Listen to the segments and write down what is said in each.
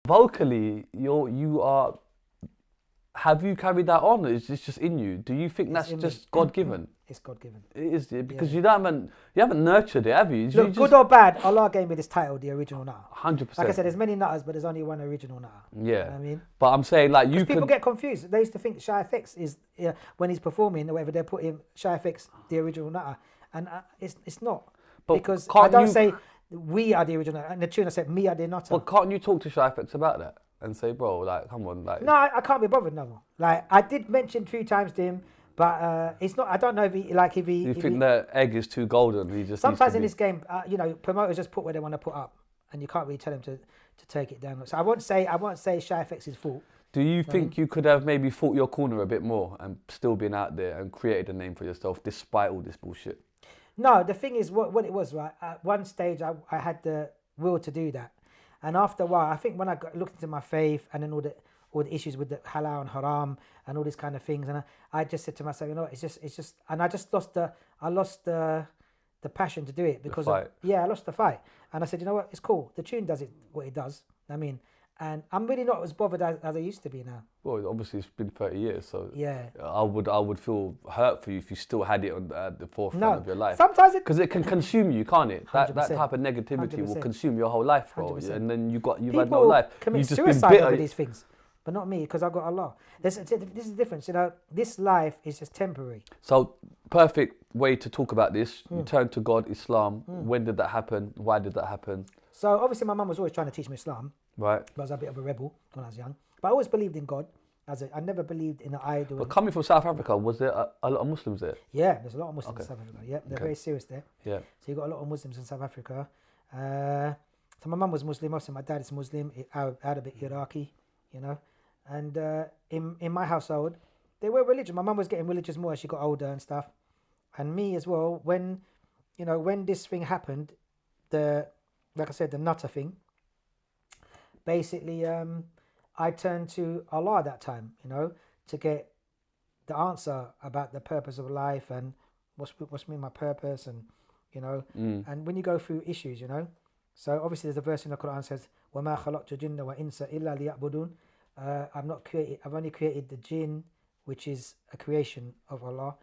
vocally, you are. Have you carried that on? It's just in you. Do you think that's just God given? It's God given. It is, because you haven't nurtured it, have you? Look, you good or bad, Allah gave me this title, the original nutter. 100%. Like I said, there's many nutters, but there's only one original nutter. Yeah. You know what I mean? But I'm saying, like, you people get confused. They used to think Shy FX is when he's performing or whatever, they put him Shy FX the original nutter, and it's not. But because I don't say we are the original. And the tune I said me are the nutter. But can't you talk to Shy FX about that and say, bro, like, come on, like? No, I can't be bothered no more. Like, I did mention 3 times to him, but it's not. I don't know if he like if he. You think the egg is too golden? He just sometimes in this game, promoters just put where they want to put up, and you can't really tell them to take it down. So I won't say Shy FX's fault. Do you think you could have maybe fought your corner a bit more and still been out there and created a name for yourself despite all this bullshit? No, the thing is what it was, right? At one stage, I had the will to do that. And after a while, I think when I looked into my faith and then all the issues with the halal and haram and all these kind of things, and I just said to myself, you know, it's just, and I just lost the passion to do it because I lost the fight. And I said, you know what, it's cool. The tune does what it does. I mean, and I'm really not as bothered as I used to be now. Well, obviously it's been 30 years, so yeah, I would feel hurt for you if you still had it at the forefront of your life. Sometimes because it can consume you, can't it? That 100%, type of negativity 100%. will consume your whole life, bro. 100%. And then you've People had no life. Commit You've just suicide been bitter over these things, but not me because I've got Allah. This is the difference, you know. This life is just temporary. So perfect way to talk about this. You turn to God, Islam. When did that happen? Why did that happen? So obviously my mum was always trying to teach me Islam. Right. But I was a bit of a rebel when I was young. But I always believed in God. I never believed in an idol. But coming from South Africa, was there a lot of Muslims there? Yeah, there's a lot of Muslims in South Africa. Yeah, they're very serious there. Yeah. So you got a lot of Muslims in South Africa. So my mum was Muslim. Obviously my dad is Muslim. Arabic, Iraqi, you know. And in my household, they were religious. My mum was getting religious more as she got older and stuff. And me as well. When this thing happened, like I said, the nutter thing. Basically, I turned to Allah at that time, you know, to get the answer about the purpose of life and what's my purpose, and you know, and when you go through issues, you know, so obviously there's a verse in the Quran that says, وَمَا خَلَقْتُ الْجِنَّ وَإِنسَ إِلَّا لِيَعْبُدُونَ. I've only created the jinn, which is a creation of Allah,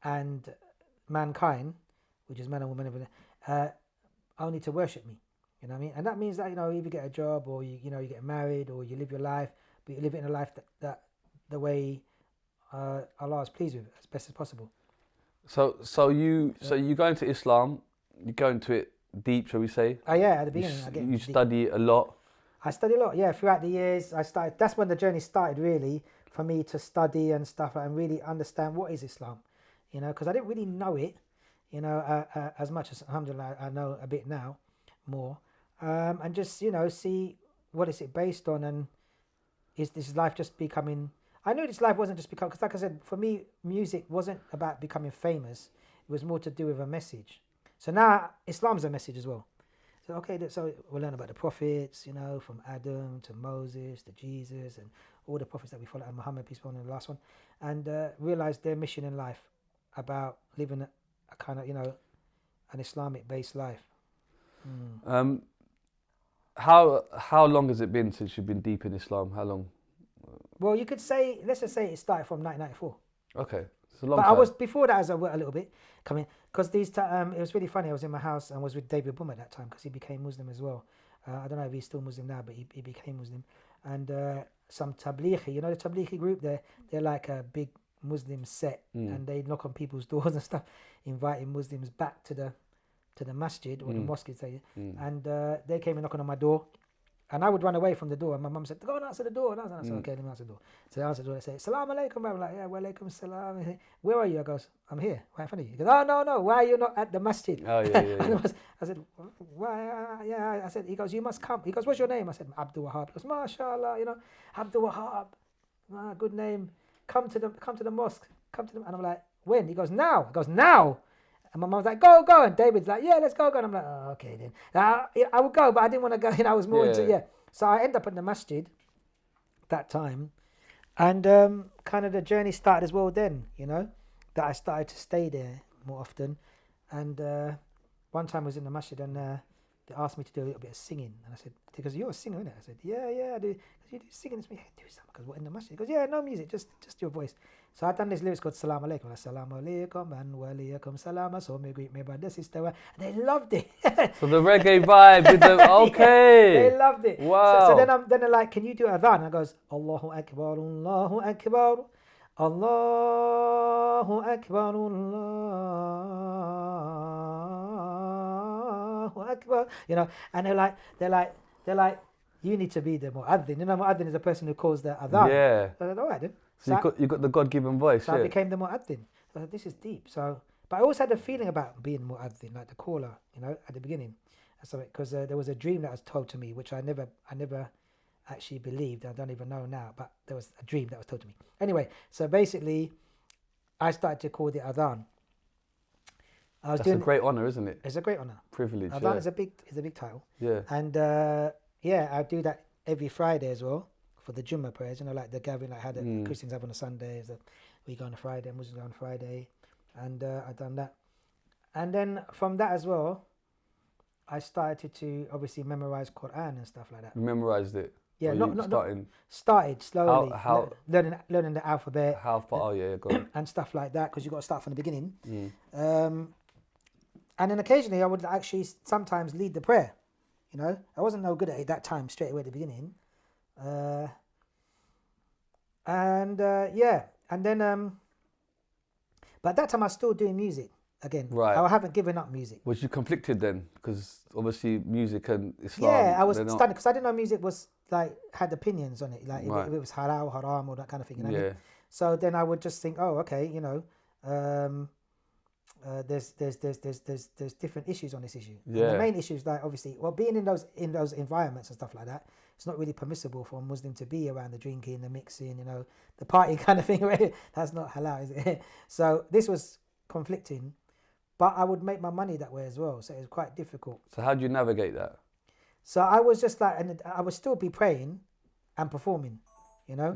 and mankind, which is man and woman, only to worship me. You know what I mean? And that means that, you know, either you get a job or you get married or you live your life, but you live it in a life that the way Allah is pleased with as best as possible. So you go into Islam, you go into it deep, shall we say? Oh yeah, at the beginning. You study a lot. I study a lot, yeah. Throughout the years, that's when the journey started really for me to study and stuff and really understand what is Islam, you know, because I didn't really know it, you know, as much as alhamdulillah I know a bit now, more. And just, you know, see what is it based on, and is this life just becoming... I knew this life wasn't just becoming... Because like I said, for me, music wasn't about becoming famous. It was more to do with a message. So now Islam's a message as well. So, okay, so we'll learn about the prophets, you know, from Adam to Moses to Jesus and all the prophets that we follow, and Muhammad, peace be upon him, the last one, and realise their mission in life about living a kind of, you know, an Islamic-based life. How long has it been since you've been deep in Islam? How long? Well, you could say, let's just say it started from 1994. Okay, it's a long time. I was before that as a little bit coming, because it was really funny. I was in my house and was with David Boom at that time because he became Muslim as well. I don't know if he's still Muslim now, but he became Muslim. And some Tablighi, you know, the Tablighi group, they're like a big Muslim set, and they knock on people's doors and stuff, inviting Muslims back to the masjid or the mosque, and they came and knocking on my door, and I would run away from the door, and my mum said, go and answer the door, and I said, okay, let me answer the door. So I answered the door, they say, Salaam alaikum. I'm like, yeah, wa alaikum salam. Where are you? I goes, I'm here, right in front of you. He goes, oh, no, why are you not at the masjid? Oh, yeah. I said, why? Yeah, I said, he goes, you must come. He goes, what's your name? I said, Abdul Wahab. He goes, mashallah, you know, Abdul Wahab, good name. Come to the mosque, and I'm like, when? He goes, now. I goes, now. And my mum's like, go. And David's like, yeah, let's go. And I'm like, oh, okay then. I would go, but I didn't want to go. And I was more into. So I end up in the masjid that time. And kind of the journey started as well then, you know, that I started to stay there more often. And one time I was in the masjid and they asked me to do a little bit of singing, and I said, because you're a singer, innit? I said, yeah, I do. Because you do singing, it's me. Hey, do something. Because what in the masjid? He goes, yeah, no music, just your voice. So I done this lyrics called Salam Alaikum. Salam Alaikum and Walaikum Salam. So me greet me brother, sister, and they loved it. So the reggae vibe with the okay. Yeah, they loved it. Wow. So then they're like, can you do adhan? I goes, Allahu Akbar, Allahu Akbar, Allahu Akbar, Allahu Akbar. You know, and they're like, you need to be the mu'adhin. You know, mu'adhin is a person who calls the adhan. Yeah. So I said, all right then. So you got the God-given voice. So I became the mu'adhin. So this is deep. So, but I always had a feeling about being mu'adhin, like the caller, you know, at the beginning. Because there was a dream that was told to me, which I never actually believed. I don't even know now, but there was a dream that was told to me. Anyway, so basically, I started to call the adhan. That's a great honour, isn't it? It's a great honour. Privilege. Adhan is a big title. Yeah. And I do that every Friday as well for the Jummah prayers. You know, like the gathering like how the Christians have on a Sunday, we go on a Friday, Muslims go on a Friday, and I've done that. And then from that as well, I started to obviously memorize Quran and stuff like that. You memorized it? Yeah, starting? Started slowly. How learning the alphabet. How far? Yeah, go on. And stuff like that, because you got to start from the beginning. And then occasionally I would actually sometimes lead the prayer. You know, I wasn't no good at it that time straight away at the beginning. And then but at that time I was still doing music again. Right. I haven't given up music. Was you conflicted then? Because obviously music and Islam. Yeah, I was stunned because I didn't know music was like had opinions on it, like Right. if it was halal, haram, or that kind of thing. You know what I Yeah. mean? So then I would just think, oh, okay, you know, there's different issues on this issue. Yeah. And the main issue is like obviously, well, being in those environments and stuff like that, it's not really permissible for a Muslim to be around the drinking, the mixing, you know, the party kind of thing. Right? That's not halal, is it? So this was conflicting, but I would make my money that way as well. So it was quite difficult. So how do you navigate that? So I was just like, and I would still be praying and performing, you know,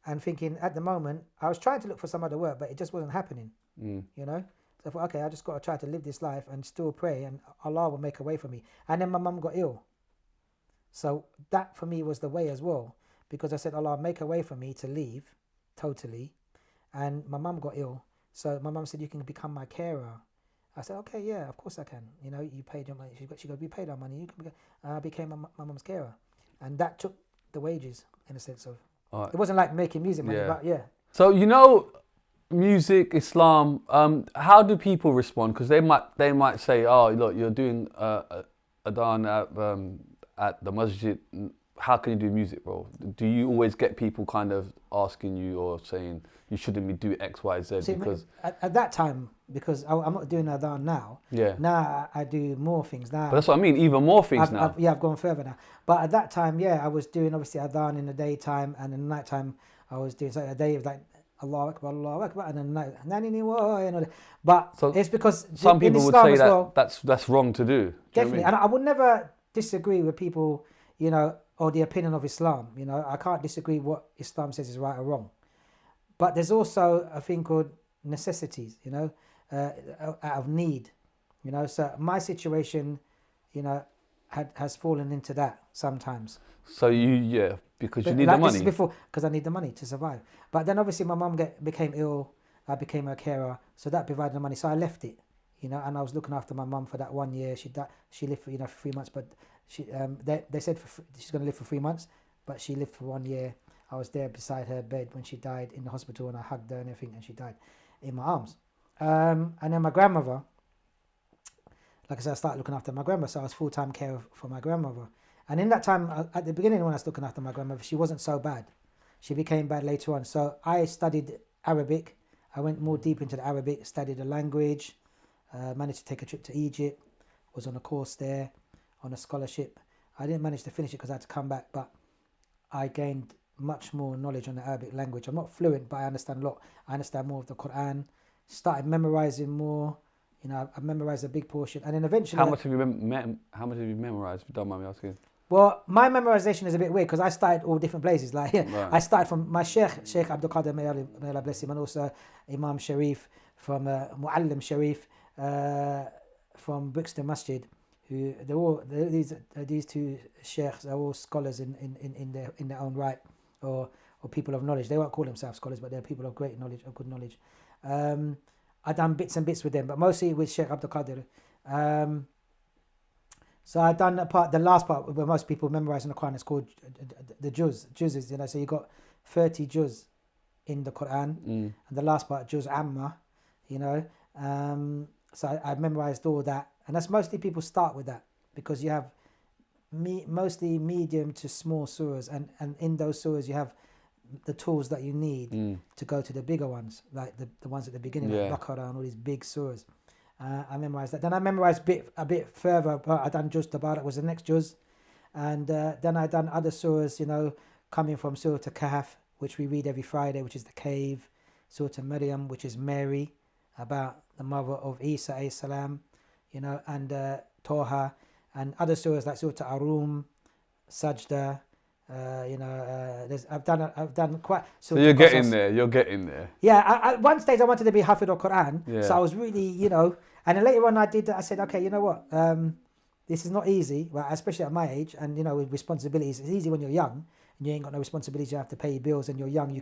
and thinking at the moment, I was trying to look for some other work, but it just wasn't happening, you know. So I thought, okay, I just got to try to live this life and still pray, and Allah will make a way for me. And then my mum got ill. So that for me was the way as well, because I said, Allah, make a way for me to leave totally. And my mum got ill. So my mum said, you can become my carer. I said, okay, yeah, of course I can. You know, you paid your money. She got, we paid our money. You can I became my mum's carer. And that took the wages in a sense of, it wasn't like making music money, but yeah. So, you know, music, Islam, how do people respond? Because they might say, oh, look, you're doing adhan at the masjid. How can you do music, bro? Do you always get people kind of asking you or saying you shouldn't be doing X, Y, Z? See, because at that time, because I'm not doing adhan now. Yeah. Now I do more things now. But that's what I mean. Even more things now. I've gone further now. But at that time, yeah, I was doing obviously adhan in the daytime, and in the night time I was doing a day of like Allahu Akbar, and then night. But so it's because some people would say that that's wrong to do. Definitely, and I would never disagree with people, you know, or the opinion of Islam. You know, I can't disagree what Islam says is right or wrong. But there's also a thing called necessities, you know, out of need, you know. So my situation, you know, has fallen into that sometimes. So because you need the money. This is before, because I need the money to survive. But then obviously my mum became ill. I became her carer, so that provided the money. So I left it, you know, and I was looking after my mum for that 1 year. She lived for, you know, for 3 months, but she they said she's going to live for 3 months, but she lived for 1 year. I was there beside her bed when she died in the hospital, and I hugged her and everything, and she died in my arms. And then my grandmother, like I said, I started looking after my grandmother, so I was full-time care for my grandmother. And in that time, at the beginning when I was looking after my grandmother, she wasn't so bad. She became bad later on. So I studied Arabic. I went more deep into the Arabic, studied the language, managed to take a trip to Egypt, was on a course there, on a scholarship. I didn't manage to finish it because I had to come back, but I gained much more knowledge on the Arabic language. I'm not fluent, but I understand a lot. I understand more of the Quran. Started memorizing more. You know, I memorized a big portion, and then eventually. How much have you memorized? If you don't mind me asking. Well, my memorization is a bit weird because I started all different places. Like right. I started from my Sheikh Abdul Qadir, may Allah bless him, and also Imam Sharif from Muallim Sharif from Brixton Masjid, these two sheikhs are all scholars in their own right, or people of knowledge. They won't call themselves scholars, but they're people of great knowledge, of good knowledge. I done bits and bits with them, but mostly with Sheikh Abdul Qadir. So I done the last part where most people memorize in the Quran. It's called the juz. Juz is, so you got 30 juz in the Quran, and the last part juz amma, So I memorized all that, and that's mostly people start with that because you have mostly medium to small surahs, and in those surahs you have the tools that you need to go to the bigger ones, like the ones at the beginning, like Baqarah and all these big surahs. I memorized that. Then I memorized a bit further, but I done Juz Tabarak was the next Juz. And then I done other surahs, coming from Surah to Kahf, which we read every Friday, which is the cave. Surah to Maryam, which is Mary, about the mother of Isa alayhi salam, and Toha, and other surahs like Surah to Arum, Sajda. I've done quite. So you're getting there. You're getting there. Yeah, at one stage I wanted to be Hafid al Quran, so I was really, and then later on I did. I said, okay, you know what? This is not easy, well, especially at my age, and with responsibilities. It's easy when you're young and you ain't got no responsibilities. You have to pay your bills, and you're young.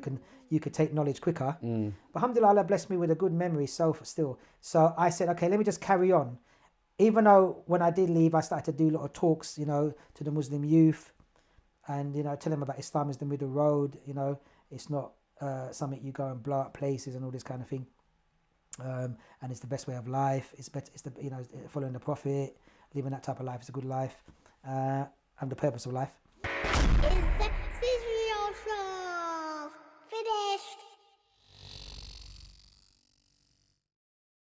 You could take knowledge quicker. But alhamdulillah, Allah blessed me with a good memory still. So I said, okay, let me just carry on. Even though when I did leave, I started to do a lot of talks, to the Muslim youth. And tell them about Islam is the middle road. It's not something you go and blow up places and all this kind of thing. And it's the best way of life. It's better. It's following the Prophet, living that type of life is a good life, and the purpose of life.